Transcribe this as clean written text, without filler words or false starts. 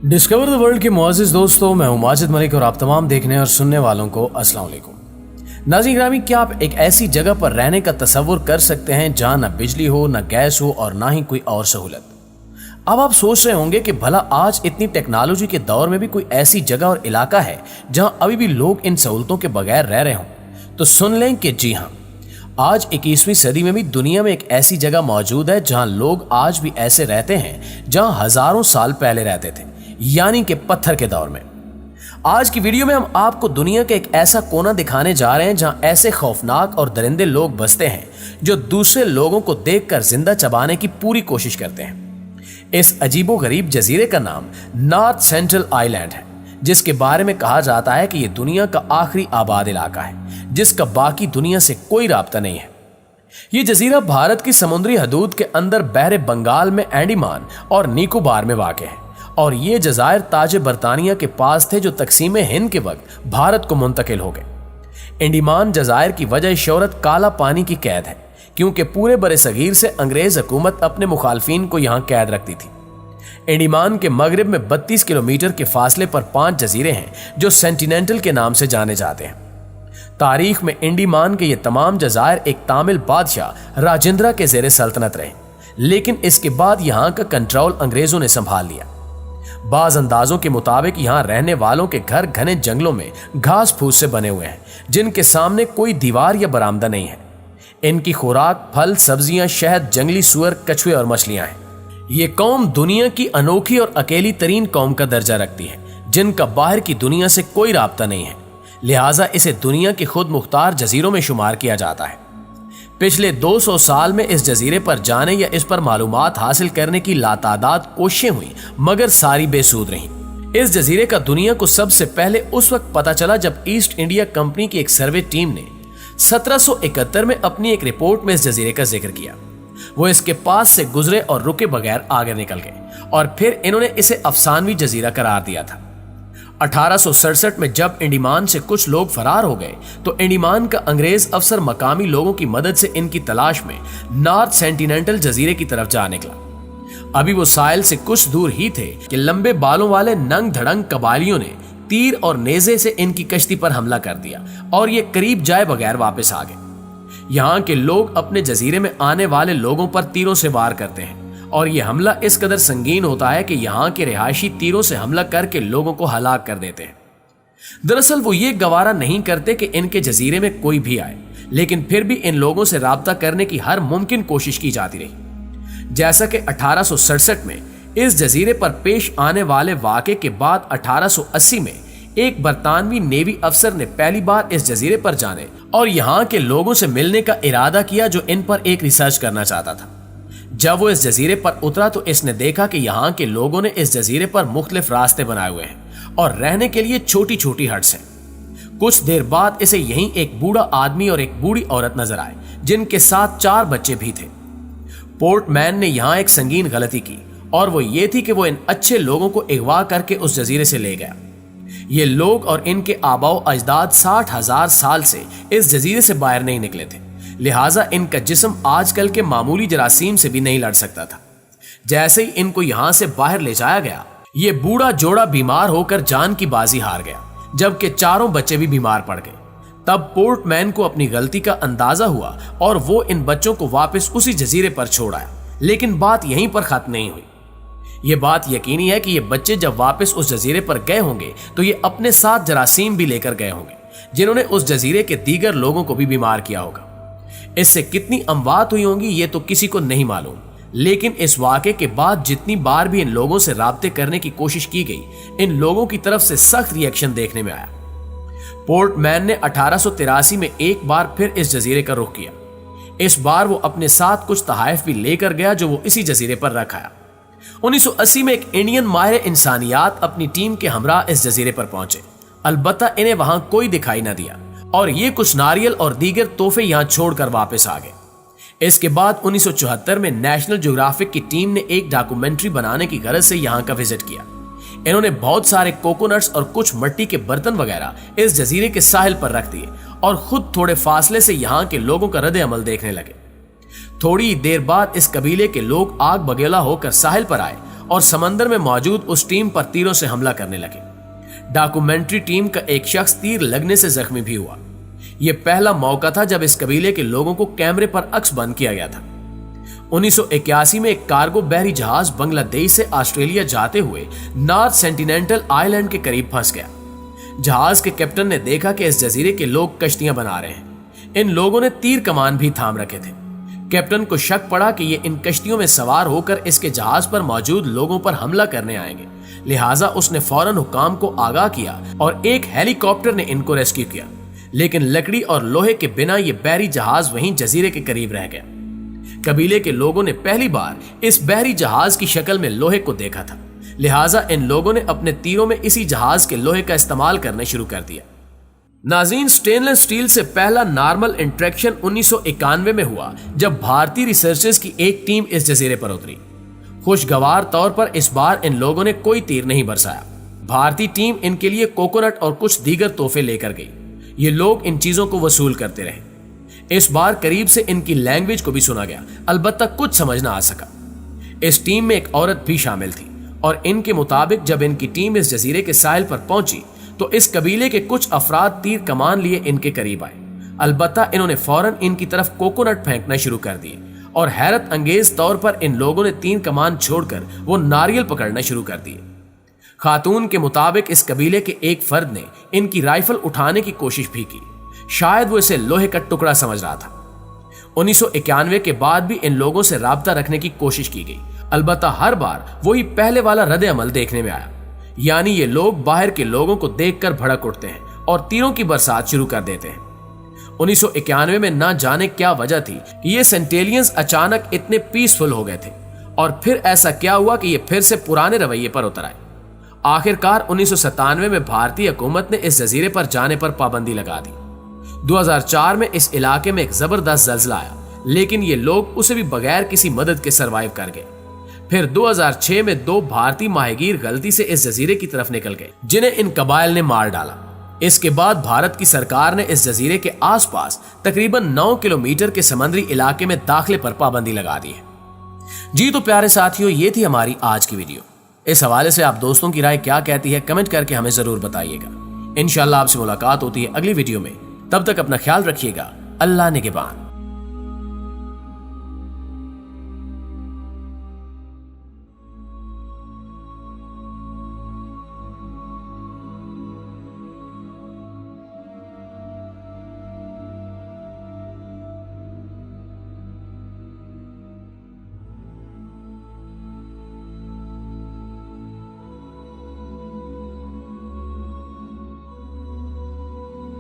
Discover the world के मुआज़िज़ दोस्तों, मैं हूं माजिद मलिक और आप तमाम देखने और सुनने वालों को अस्सलाम वालेकुम। नाज़रीन ग्रामी, क्या आप एक ऐसी जगह पर रहने का तसव्वुर कर सकते हैं जहां न बिजली हो, न गैस हो और ना ही कोई और सहूलत? अब आप सोच रहे होंगे कि भला आज इतनी टेक्नोलॉजी के दौर में भी कोई ऐसी जगह और इलाका है जहां अभी भी लोग इन सहूलतों के बगैर रह रहे हों। तो सुन लें कि जी हाँ, आज 21वीं सदी में भी दुनिया में एक ऐसी जगह मौजूद है जहां लोग आज भी ऐसे रहते हैं जहां हजारों साल पहले रहते थे, यानी कि पत्थर के दौर में। आज की वीडियो में हम आपको दुनिया का एक ऐसा कोना दिखाने जा रहे हैं जहां ऐसे खौफनाक और दरिंदे लोग बसते हैं जो दूसरे लोगों को देखकर जिंदा चबाने की पूरी कोशिश करते हैं। इस अजीबो गरीब जजीरे का नाम नॉर्थ सेंट्रल आइलैंड है, जिसके बारे में कहा जाता है कि यह दुनिया का आखिरी आबाद इलाका है जिसका बाकी दुनिया से कोई राब्ता नहीं है। यह जजीरा भारत की समुद्री हदूद के अंदर बहरे बंगाल में अंडमान और निकोबार में वाक़ है और ये जज़ायर ताज बरतानिया के पास थे जो तकसीम हिंद के वक्त भारत को मुंतकिल हो गए। अंडमान जज़ायर की वजह शोहरत काला पानी की कैद है, क्योंकि पूरे बरे सगीर से अंग्रेज हुकूमत अपने मुखालफिन को यहाँ कैद रखती थी। अंडमान के मगरिब में 32 किलोमीटर के फासले पर 5 जजीरे हैं जो सेंटिनेंटल के नाम से जाने जाते हैं। तारीख में अंडमान के ये तमाम जज़ायर एक तामिल बादशाह राजेंद्रा के ज़ेरे सल्तनत रहे, लेकिन इसके बाद यहाँ का कंट्रोल अंग्रेजों ने संभाल लिया। बाज अंदाजों के मुताबिक यहाँ रहने वालों के घर घने जंगलों में घास फूस से बने हुए हैं, जिनके सामने कोई दीवार या बरामदा नहीं है। इनकी खुराक फल, सब्जियां, शहद, जंगली सुअर, कछुए और मछलियां हैं। ये कौम दुनिया की अनोखी और अकेली तरीन कौम का दर्जा रखती है, जिनका बाहर की दुनिया से कोई राब्ता नहीं है, लिहाजा इसे दुनिया के खुद मुख्तार जजीरों में शुमार किया जाता है। पिछले 200 साल में इस जजीरे पर जाने या इस पर मालूमात हासिल करने की लातादाद कोशिशें हुई, मगर सारी बेसूद रहीं। इस जजीरे का दुनिया को सबसे पहले उस वक्त पता चला जब ईस्ट इंडिया कंपनी की एक सर्वे टीम ने 1771 में अपनी एक रिपोर्ट में इस जजीरे का जिक्र किया। वो इसके पास से गुजरे और रुके बगैर आगे निकल गए और फिर इन्होंने इसे अफसानवी जजीरा करार दिया था। 1867 में जब अंडमान से कुछ लोग फरार हो गए तो अंडमान का अंग्रेज अफसर मकामी लोगों की मदद से इनकी तलाश में नॉर्थ सेंटिनेंटल जजीरे की तरफ जा निकला। अभी वो साहिल से कुछ दूर ही थे कि लंबे बालों वाले नंग धड़ंग कबालियों ने तीर और नेजे से इनकी कश्ती पर हमला कर दिया और ये करीब जाए बगैर वापस आ गए। यहाँ के लोग अपने जजीरे में आने वाले लोगों पर तीरों से वार करते हैं और यह हमला इस कदर संगीन होता है कि यहाँ के रिहायशी तीरों से हमला करके लोगों को हलाक कर देते हैं। दरअसल वो ये गवारा नहीं करते कि इनके जजीरे में कोई भी आए, लेकिन फिर भी इन लोगों से राब्ता करने की हर मुमकिन कोशिश की जाती रही। जैसा कि 1867 में इस जजीरे पर पेश आने वाले वाक़े के बाद 1880 में एक बरतानवी नेवी अफसर ने पहली बार इस जजीरे पर जाने और यहाँ के लोगों से मिलने का इरादा किया जो इन पर एक रिसर्च करना चाहता था। जब वो इस जजीरे पर उतरा तो इसने देखा कि यहाँ के लोगों ने इस जजीरे पर मुख्तलिफ रास्ते बनाए हुए हैं और रहने के लिए छोटी छोटी हट्स हैं। कुछ देर बाद इसे यहीं एक बूढ़ा आदमी और एक बूढ़ी औरत नजर आए, जिनके साथ 4 बच्चे भी थे। पोर्टमैन ने यहाँ एक संगीन गलती की और वो ये थी कि वो इन अच्छे लोगों को अगवा करके उस जजीरे से ले गया। ये लोग और इनके आबाओ अजदाद 60,000 साल से इस जजीरे से बाहर नहीं निकले थे, लिहाजा इनका जिस्म आजकल के मामूली जरासीम से भी नहीं लड़ सकता था। जैसे ही इनको यहां से बाहर ले जाया गया, ये बूढ़ा जोड़ा बीमार होकर जान की बाजी हार गया, जबकि 4 बच्चे भी बीमार पड़ गए। तब पोर्टमैन को अपनी गलती का अंदाजा हुआ और वो इन बच्चों को वापस उसी जजीरे पर छोड़ आया। लेकिन बात यहीं पर खत्म नहीं हुई। ये बात यकीनी है कि ये बच्चे जब वापस उस जजीरे पर गए होंगे तो ये अपने साथ जरासीम भी लेकर गए होंगे, जिन्होंने उस जजीरे के दीगर लोगों को भी बीमार किया होगा। इससे कितनी अमवात हुई होंगी ये तो किसी को नहीं मालूम, लेकिन इस वाक़े के बाद जितनी बार भी इन लोगों से राब्ते करने की कोशिश की गई, इन लोगों की तरफ से सख्त रिएक्शन देखने में आया। पोर्टमैन ने 1883 में एक बार फिर इस जजीरे का रुख किया। इस बार वो अपने साथ कुछ तहाइफ भी लेकर गया जो वो इसी जजीरे पर रखाया। 1980 में एक इंडियन माहिर इंसानियात अपनी टीम के हमरा इस जजीरे पर पहुंचे, अलबत्ता इन्हें वहां कोई दिखाई न दिया और ये कुछ नारियल और दीगर तोहफे यहां छोड़कर वापस आ गए। इसके बाद 1974 में नेशनल ज्योग्राफिक की टीम ने एक डॉक्यूमेंट्री बनाने की गरज से यहां का विजिट किया। इन्होंने बहुत सारे कोकोनट्स और कुछ मिट्टी के बर्तन वगैरह इस जजीरे के साहिल पर रख दिए और खुद थोड़े फासले से यहाँ के लोगों का रद्द अमल देखने लगे। थोड़ी देर बाद इस कबीले के लोग आग बगेला होकर साहिल पर आए और समंदर में मौजूद उस टीम पर तीरों से हमला करने लगे। डॉक्यूमेंट्री टीम का एक शख्स तीर लगने से जख्मी भी हुआ। यह पहला मौका था जब इस कबीले के लोगों को कैमरे पर अक्स बंद किया गया था। 1981 में एक कार्गो बहरी जहाज बांग्लादेश से ऑस्ट्रेलिया जाते हुए नॉर्थ सेंटिनेंटल आइलैंड के करीब फंस गया। जहाज के कैप्टन ने देखा कि इस जजीरे के लोग कश्तियां बना रहे हैं। इन लोगों ने तीर कमान भी थाम रखे थे। कैप्टन को शक पड़ा कि ये इन कश्तियों में सवार होकर इसके जहाज पर मौजूद लोगों पर हमला करने आएंगे। लिहाजा उसने फौरन हुकाम को आगाह किया और एक हेलीकॉप्टर ने इनको रेस्क्यू किया। लेकिन लकड़ी और लोहे के बिना ये बहरी जहाज वहीं जजीरे के करीब रह गया। कबीले के लोगों ने पहली बार इस बहरी जहाज की शक्ल में लोहे को देखा था। लिहाजा इन लोगों ने अपने तीरों में इसी जहाज के लोहे का इस्तेमाल करने शुरू कर दिया। नाज़रीन, स्टेनलेस स्टील से पहला नॉर्मल इंट्रैक्शन 1991 में हुआ जब भारतीय रिसर्चर्स की एक टीम इस जजीरे पर उतरी। खुशगवार तौर पर इस बार इन लोगों ने कोई तीर नहीं बरसाया। भारतीय टीम इनके लिए कोकोनट और कुछ दीगर तोहफे लेकर गई। ये लोग इन चीजों को वसूल करते रहे। इस बार करीब से इनकी लैंग्वेज को भी सुना गया, अलबत्ता कुछ समझ ना आ सका। इस टीम में एक औरत भी शामिल थी और इनके मुताबिक जब इनकी टीम इस जजीरे के साहिल पर पहुंची तो इस कबीले के कुछ अफराद तीर कमान लिए इनके करीब आए। अलबत्ता इन्होंने फौरन इनकी तरफ कोकोनट फेंकना शुरू कर दिए और हैरत अंगेज तौर पर इन लोगों ने तीर कमान छोड़कर वो नारियल पकड़ना शुरू कर दिए। खातून के मुताबिक इस कबीले के एक फर्द ने इनकी राइफल उठाने की कोशिश भी की। शायद वो इसे लोहे का टुकड़ा समझ रहा था। 1991 के बाद भी इन लोगों से राब्ता रखने की कोशिश की गई, अलबत्ता हर बार वही पहले वाला रद्द अमल देखने में आया, यानी ये लोग बाहर के लोगों को देखकर भड़क उठते हैं और तीरों की बरसात शुरू कर देते हैं। 1991 में ना जाने क्या वजह थी कि ये सेंटेलियंस अचानक इतने पीसफुल हो गए थे और फिर ऐसा क्या हुआ कि ये फिर से पुराने रवैये पर उतर आए। आखिरकार 1997 में भारतीय हुकूमत ने इस जजीरे पर जाने पर पाबंदी लगा दी। 2004 में इस इलाके में एक जबरदस्त जल्जला आया, लेकिन ये लोग उसे भी बगैर किसी मदद के सरवाइव कर गए। फिर 2006 में 2 भारतीय माहीगीर गलती से इस जजीरे की तरफ निकल गए, जिन्हें इन कबाइल ने मार डाला। इसके बाद भारत की सरकार ने इस जजीरे के आसपास तकरीबन 9 किलोमीटर के समुद्री इलाके में दाखिले पर पाबंदी लगा दी है। जी तो प्यारे साथियों, ये थी हमारी आज की वीडियो। इस हवाले से आप दोस्तों की राय क्या कहती है कमेंट करके हमें जरूर बताइएगा। इंशाल्लाह आपसे मुलाकात होती है अगली वीडियो में। तब तक अपना ख्याल रखिएगा। अल्लाह निगहबान।